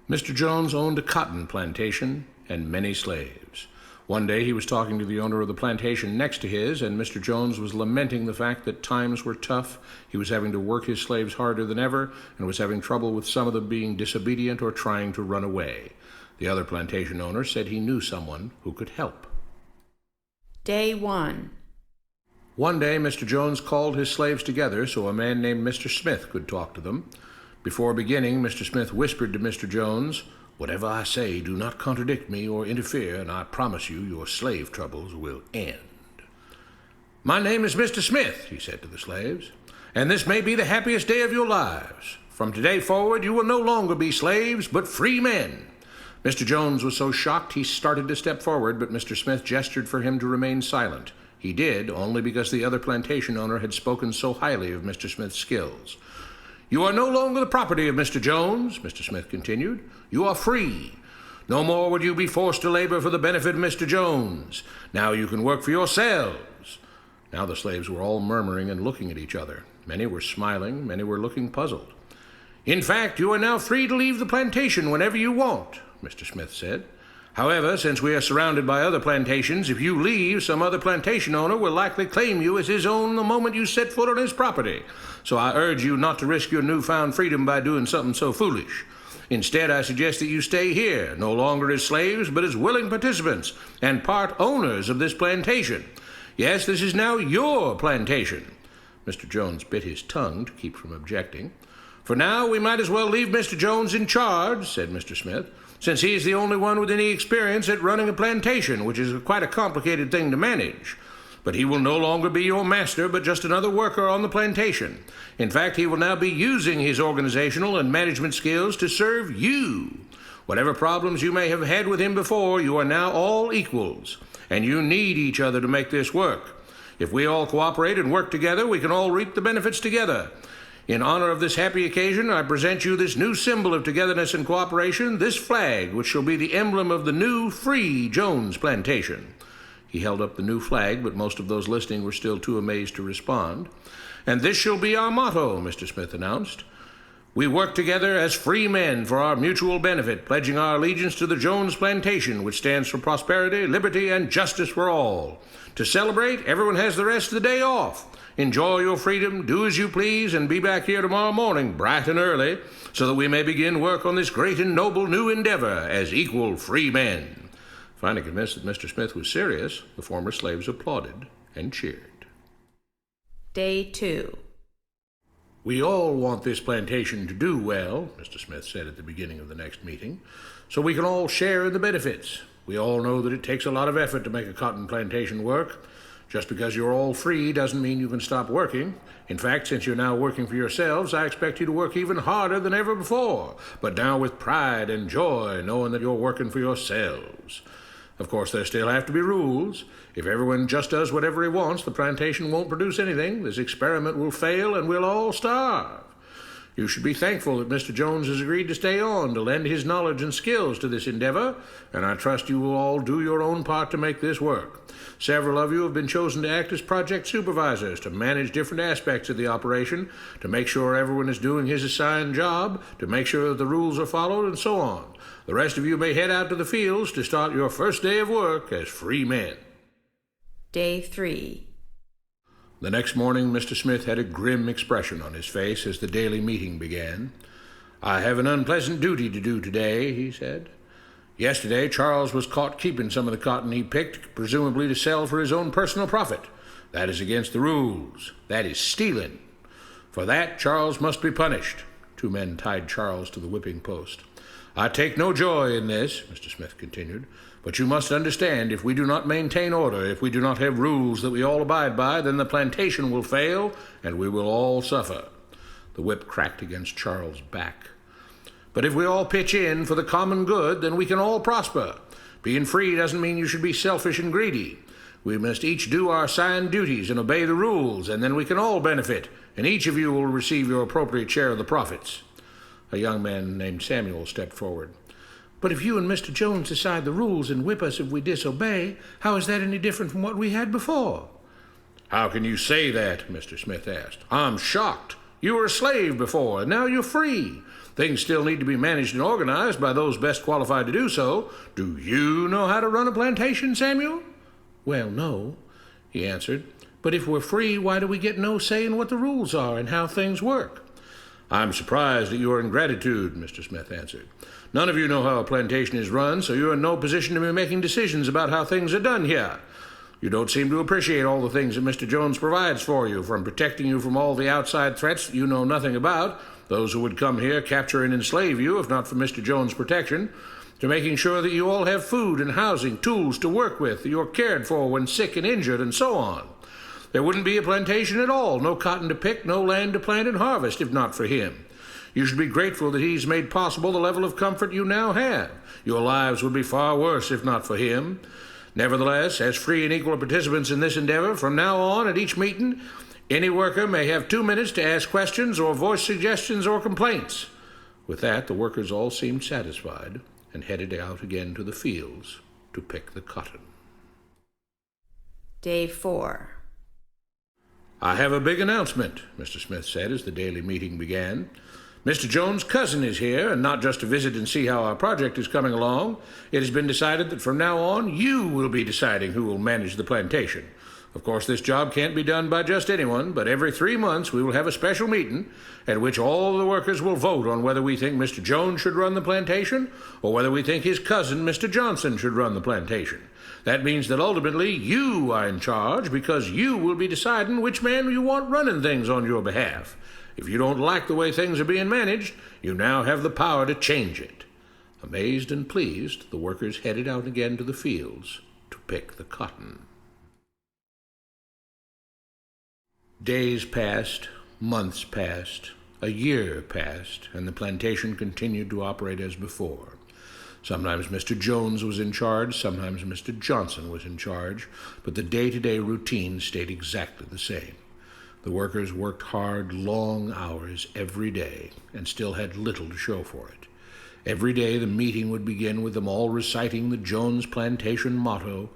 Mr. Jones owned a cotton plantation and many slaves. One day he was talking to the owner of the plantation next to his, and Mr. Jones was lamenting the fact that times were tough. He was having to work his slaves harder than ever, and was having trouble with some of them being disobedient or trying to run away. The other plantation owner said he knew someone who could help. Day 1. One day Mr. Jones called his slaves together so a man named Mr. Smith could talk to them. Before beginning, Mr. Smith whispered to Mr. Jones, "Whatever I say, do not contradict me or interfere, and I promise you your slave troubles will end." "My name is Mr. Smith," he said to the slaves, "and this may be the happiest day of your lives. From today forward, you will no longer be slaves, but free men." Mr. Jones was so shocked he started to step forward, but Mr. Smith gestured for him to remain silent. He did, only because the other plantation owner had spoken so highly of Mr. Smith's skills. "You are no longer the property of Mr. Jones," Mr. Smith continued. "You are free. No more would you be forced to labor for the benefit of Mr. Jones. Now you can work for yourselves." Now the slaves were all murmuring and looking at each other. Many were smiling, many were looking puzzled. "In fact, you are now free to leave the plantation whenever you want," Mr. Smith said. "However, since we are surrounded by other plantations, if you leave, some other plantation owner will likely claim you as his own the moment you set foot on his property. So I urge you not to risk your newfound freedom by doing something so foolish. Instead, I suggest that you stay here, no longer as slaves, but as willing participants and part owners of this plantation. Yes, this is now your plantation." Mr. Jones bit his tongue to keep from objecting. "For now, we might as well leave Mr. Jones in charge," said Mr. Smith, "since he is the only one with any experience at running a plantation, which is quite a complicated thing to manage. But he will no longer be your master, but just another worker on the plantation. In fact, he will now be using his organizational and management skills to serve you. Whatever problems you may have had with him before, you are now all equals, and you need each other to make this work. If we all cooperate and work together, we can all reap the benefits together. In honor of this happy occasion, I present you this new symbol of togetherness and cooperation, this flag, which shall be the emblem of the new, free Jones Plantation." He held up the new flag, but most of those listening were still too amazed to respond. "And this shall be our motto," Mr. Smith announced. "We work together as free men for our mutual benefit, pledging our allegiance to the Jones Plantation, which stands for prosperity, liberty, and justice for all. To celebrate, everyone has the rest of the day off. Enjoy your freedom, do as you please, and be back here tomorrow morning, bright and early, so that we may begin work on this great and noble new endeavor as equal free men." Finally convinced that Mr. Smith was serious, the former slaves applauded and cheered. Day 2. "We all want this plantation to do well," Mr. Smith said at the beginning of the next meeting, "so we can all share in the benefits. We all know that it takes a lot of effort to make a cotton plantation work. Just because you're all free doesn't mean you can stop working. In fact, since you're now working for yourselves, I expect you to work even harder than ever before, but now with pride and joy, knowing that you're working for yourselves. Of course, there still have to be rules. If everyone just does whatever he wants, the plantation won't produce anything. This experiment will fail, and we'll all starve. You should be thankful that Mr. Jones has agreed to stay on to lend his knowledge and skills to this endeavor, and I trust you will all do your own part to make this work. Several of you have been chosen to act as project supervisors to manage different aspects of the operation, to make sure everyone is doing his assigned job, to make sure that the rules are followed, and so on. The rest of you may head out to the fields to start your first day of work as free men." Day 3. The next morning, Mr. Smith had a grim expression on his face as the daily meeting began. "I have an unpleasant duty to do today," he said. "Yesterday, Charles was caught keeping some of the cotton he picked, presumably to sell for his own personal profit. That is against the rules. That is stealing. For that, Charles must be punished." 2 men tied Charles to the whipping post. "I take no joy in this," Mr. Smith continued, "but you must understand, if we do not maintain order, if we do not have rules that we all abide by, then the plantation will fail, and we will all suffer." The whip cracked against Charles' back. "But if we all pitch in for the common good, then we can all prosper. Being free doesn't mean you should be selfish and greedy. We must each do our assigned duties and obey the rules, and then we can all benefit, and each of you will receive your appropriate share of the profits." A young man named Samuel stepped forward. "But if you and Mr. Jones decide the rules and whip us if we disobey, how is that any different from what we had before?" "How can you say that?" Mr. Smith asked. "I'm shocked. You were a slave before, and now you're free. Things still need to be managed and organized by those best qualified to do so. Do you know how to run a plantation, Samuel?" "Well, no," he answered. "But if we're free, why do we get no say in what the rules are and how things work?" "I'm surprised at your ingratitude," Mr. Smith answered. "None of you know how a plantation is run, so you're in no position to be making decisions about how things are done here. You don't seem to appreciate all the things that Mr. Jones provides for you, from protecting you from all the outside threats that you know nothing about, those who would come here, capture and enslave you, if not for Mr. Jones' protection, to making sure that you all have food and housing, tools to work with, that you're cared for when sick and injured, and so on. There wouldn't be a plantation at all, no cotton to pick, no land to plant and harvest, if not for him. You should be grateful that he's made possible the level of comfort you now have. Your lives would be far worse if not for him. Nevertheless, as free and equal participants in this endeavor, from now on at each meeting, any worker may have 2 minutes to ask questions or voice suggestions or complaints." With that, the workers all seemed satisfied and headed out again to the fields to pick the cotton. Day 4. "I have a big announcement," Mr. Smith said as the daily meeting began. "Mr. Jones' cousin is here, and not just to visit and see how our project is coming along. It has been decided that from now on, you will be deciding who will manage the plantation. Of course, this job can't be done by just anyone, but every 3 months we will have a special meeting at which all the workers will vote on whether we think Mr. Jones should run the plantation or whether we think his cousin, Mr. Johnson, should run the plantation. That means that ultimately you are in charge because you will be deciding which man you want running things on your behalf. If you don't like the way things are being managed, you now have the power to change it." Amazed and pleased, the workers headed out again to the fields to pick the cotton. Days passed, months passed, a year passed, and the plantation continued to operate as before. Sometimes Mr. Jones was in charge, sometimes Mr. Johnson was in charge, but the day-to-day routine stayed exactly the same. The workers worked hard, long hours every day, and still had little to show for it. Every day the meeting would begin with them all reciting the Jones Plantation motto,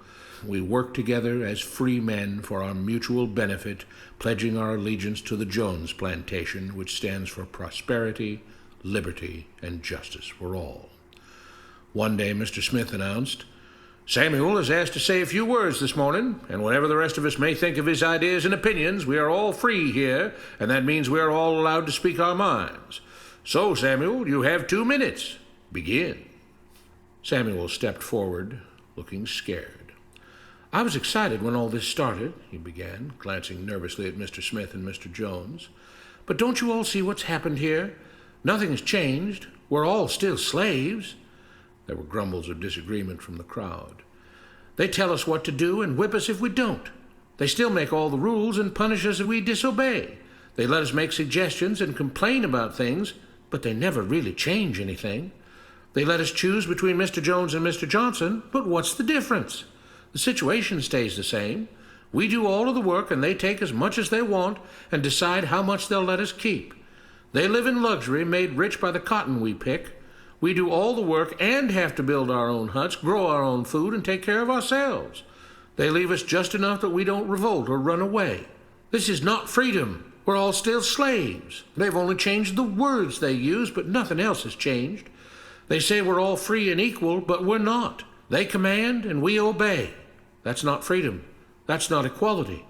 "We work together as free men for our mutual benefit, pledging our allegiance to the Jones Plantation, which stands for prosperity, liberty, and justice for all." One day Mr. Smith announced, "Samuel is asked to say a few words this morning, and whatever the rest of us may think of his ideas and opinions, we are all free here, and that means we are all allowed to speak our minds. So, Samuel, you have 2 minutes. Begin." Samuel stepped forward, looking scared. "I was excited when all this started," he began, glancing nervously at Mr. Smith and Mr. Jones. "But don't you all see what's happened here? Nothing has changed. We're all still slaves." There were grumbles of disagreement from the crowd. "They tell us what to do and whip us if we don't. They still make all the rules and punish us if we disobey. They let us make suggestions and complain about things, but they never really change anything. They let us choose between Mr. Jones and Mr. Johnson, but what's the difference? The situation stays the same. We do all of the work and they take as much as they want and decide how much they'll let us keep. They live in luxury, made rich by the cotton we pick. We do all the work and have to build our own huts, grow our own food, and take care of ourselves. They leave us just enough that we don't revolt or run away. This is not freedom. We're all still slaves. They've only changed the words they use, but nothing else has changed. They say we're all free and equal, but we're not. They command and we obey. That's not freedom. That's not equality.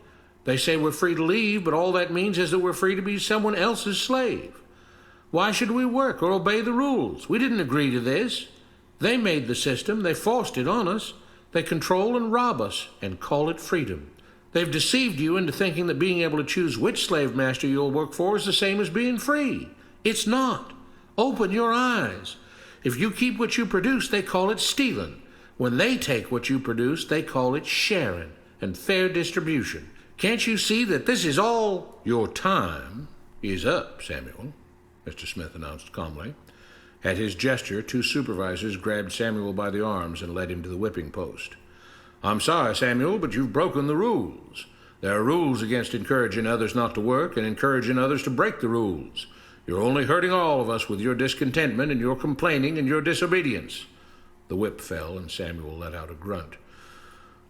They say we're free to leave, but all that means is that we're free to be someone else's slave. Why should we work or obey the rules? We didn't agree to this. They made the system. They forced it on us. They control and rob us and call it freedom. They've deceived you into thinking that being able to choose which slave master you'll work for is the same as being free. It's not. Open your eyes. If you keep what you produce, they call it stealing. When they take what you produce, they call it sharing and fair distribution. Can't you see that this is all? Your time is up, Samuel, Mr. Smith announced calmly. At his gesture, 2 supervisors grabbed Samuel by the arms and led him to the whipping post. "I'm sorry, Samuel, but you've broken the rules. There are rules against encouraging others not to work and encouraging others to break the rules. You're only hurting all of us with your discontentment and your complaining and your disobedience." The whip fell and Samuel let out a grunt.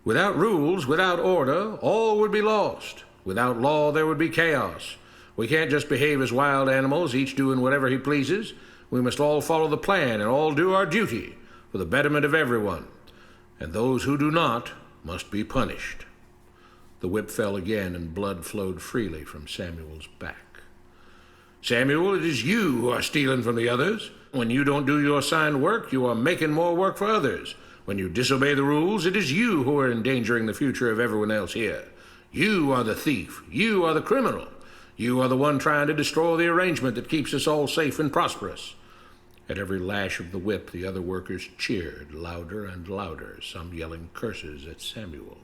"Without rules, without order, all would be lost. Without law, there would be chaos. We can't just behave as wild animals, each doing whatever he pleases. We must all follow the plan and all do our duty for the betterment of everyone, and those who do not must be punished. The whip fell again, and blood flowed freely from Samuel's back. Samuel, it is you who are stealing from the others. When you don't do your assigned work, you are making more work for others. When you disobey the rules, it is you who are endangering the future of everyone else here. You are the thief. You are the criminal. You are the one trying to destroy the arrangement that keeps us all safe and prosperous. At every lash of the whip, the other workers cheered louder and louder, some yelling curses at Samuel.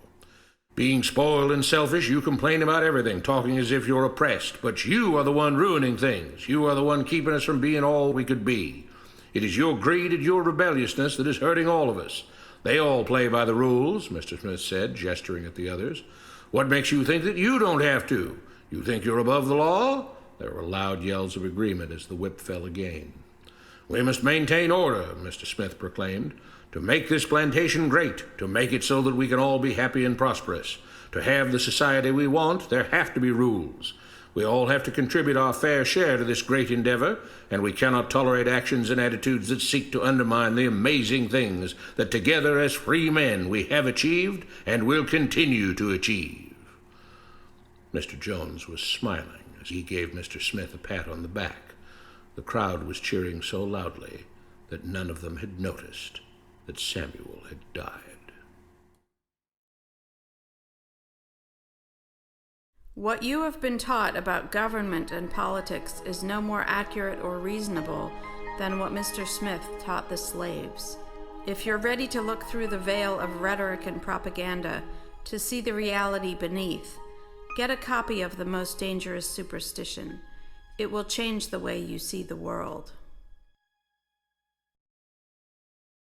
Being spoiled and selfish, you complain about everything, talking as if you're oppressed. But you are the one ruining things. You are the one keeping us from being all we could be. It is your greed and your rebelliousness that is hurting all of us. They all play by the rules, Mr. Smith said, gesturing at the others. What makes you think that you don't have to? You think you're above the law? There were loud yells of agreement as the whip fell again. We must maintain order, Mr. Smith proclaimed, to make this plantation great, to make it so that we can all be happy and prosperous. To have the society we want, there have to be rules. We all have to contribute our fair share to this great endeavor, and we cannot tolerate actions and attitudes that seek to undermine the amazing things that together as free men we have achieved and will continue to achieve. Mr. Jones was smiling as he gave Mr. Smith a pat on the back. The crowd was cheering so loudly that none of them had noticed that Samuel had died. What you have been taught about government and politics is no more accurate or reasonable than what Mr. Smith taught the slaves. If you're ready to look through the veil of rhetoric and propaganda to see the reality beneath, get a copy of The Most Dangerous Superstition. It will change the way you see the world.